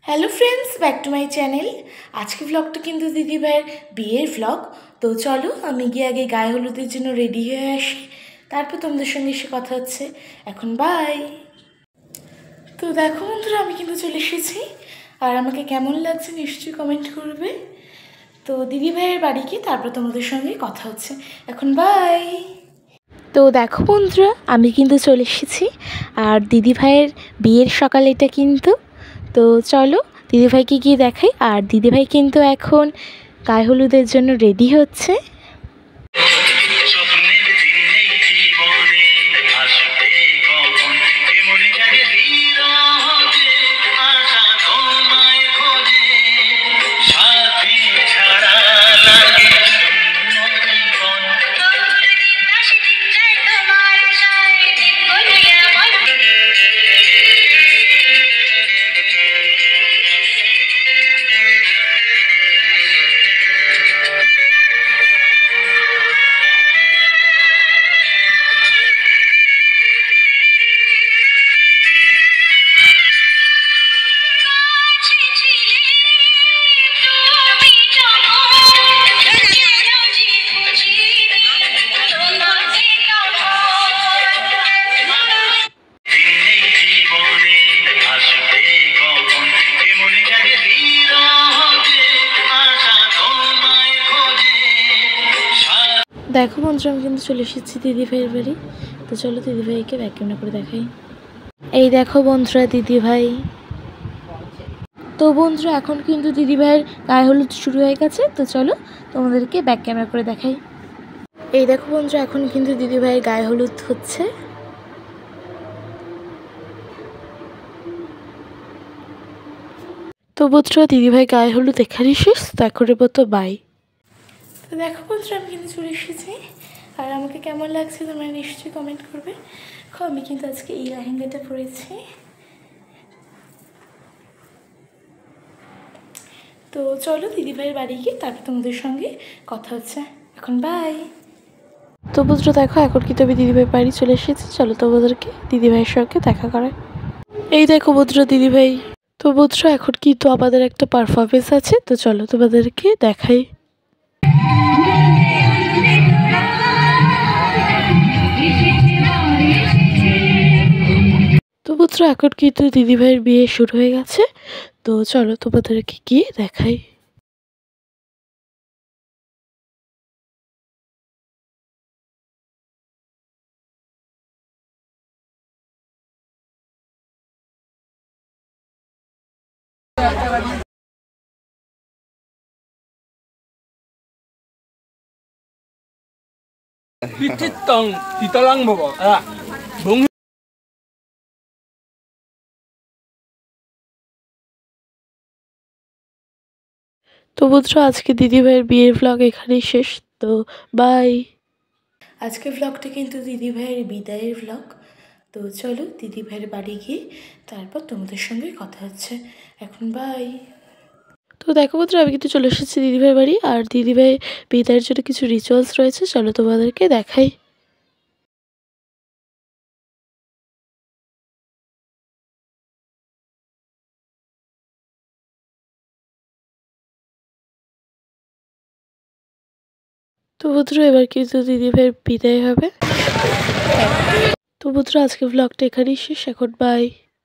Hello friends, back to my channel. আজকে ব্লগটা কিন্তু দিদিভাইয়ের বিয়ের ব্লগ। তো চলো আমি গিয়ে আগে গায়ে হলুদের জন্য রেডি হয়ে আসি, তারপর তোমাদের সঙ্গে এসে কথা হচ্ছে। এখন বাই। তো দেখো বন্ধুরা, আমি কিন্তু চলে এসেছি, আর আমাকে কেমন লাগছে নিশ্চয়ই কমেন্ট করবে। তো দিদিভাইয়ের বাড়ি গিয়ে তারপর তোমাদের সঙ্গে কথা হচ্ছে। এখন বাই। তো দেখো বন্ধুরা, আমি কিন্তু চলে এসেছি, আর দিদিভাইয়ের বিয়ের সকাল এটা কিন্তু। তো চলো দিদিভাইকে গিয়ে দেখাই। আর দিদিভাই কিন্তু এখন গায়ে হলুদের জন্য রেডি হচ্ছে। দেখো বন্ধুরা, আমি কিন্তু চলে এসেছি দিদিভাইয়ের বাড়ি। তো চলো দিদিভাইকে ব্যাক ক্যামেরা করে দেখাই। এই দেখো বন্ধুরা দিদিভাই। তো বন্ধুরা এখন কিন্তু দিদিভাইয়ের গায়ে হলুদ শুরু হয়ে গেছে। তো চলো তোমাদেরকে ব্যাক ক্যামেরা করে দেখাই। এই দেখো বন্ধুরা, এখন কিন্তু দিদিভাইয়ের গায়ে হলুদ হচ্ছে। তো বন্ধুরা দিদিভাই গায়ে হলুদ এখানেই শেষ। তো এখনের মতো বাই। তো দেখো বন্ধুরা, আমি কিন্তু চলে এসেছি, আর আমাকে কেমন লাগছে তোমরা নিশ্চয়ই কমেন্ট করবে। আমি কিন্তু আজকে এই লেহেঙ্গাটা পরেছি। তো চলো দিদিভাইয়ের বাড়ি গিয়ে তারপর তোমাদের সঙ্গে কথা হচ্ছে। এখন বাই। তো বন্ধুরা দেখো, এখন কিন্তু আমি দিদিভাইয়ের বাড়ি চলে এসেছি। চলো তোমাদেরকে দিদিভাইয়ের সঙ্গে দেখা করায়। এই দেখো বন্ধুরা দিদিভাই। তো বন্ধুরা এখন কিন্তু আমাদের একটা পারফরমেন্স আছে। তো চলো তোমাদেরকে দেখাই। তো বন্ধুরা এখন কিন্তু দিদিভাইয়ের বিয়ে শুরু হয়ে গেছে। তো চলো তোমাদেরকে গিয়ে দেখাই। Pititong dito lang mo ba? Bung তো বন্ধুরা আজকে দিদিভাইয়ের বিয়ের ব্লগ এখানেই শেষ। তো বাই। আজকে ব্লগটা কিন্তু দিদিভাইয়ের বিদায়ের ব্লগ। তো চলো দিদিভাইয়ের বাড়ি গিয়ে তারপর তোমাদের সঙ্গে কথা হচ্ছে। এখন বাই। তো দেখো বন্ধুরা, আমি কিন্তু চলে এসেছি দিদিভাইয়ের বাড়ি, আর দিদিভাই বিদায়ের জন্য কিছু রিচুয়ালস রয়েছে। চলো তোমাদেরকে দেখাই। তো বন্ধুরা এবার কিন্তু দিদিভাইয়ের বিদায় হবে। তো বন্ধুরা আজকে ব্লগটা এখানেই শেষ। এখন বাই।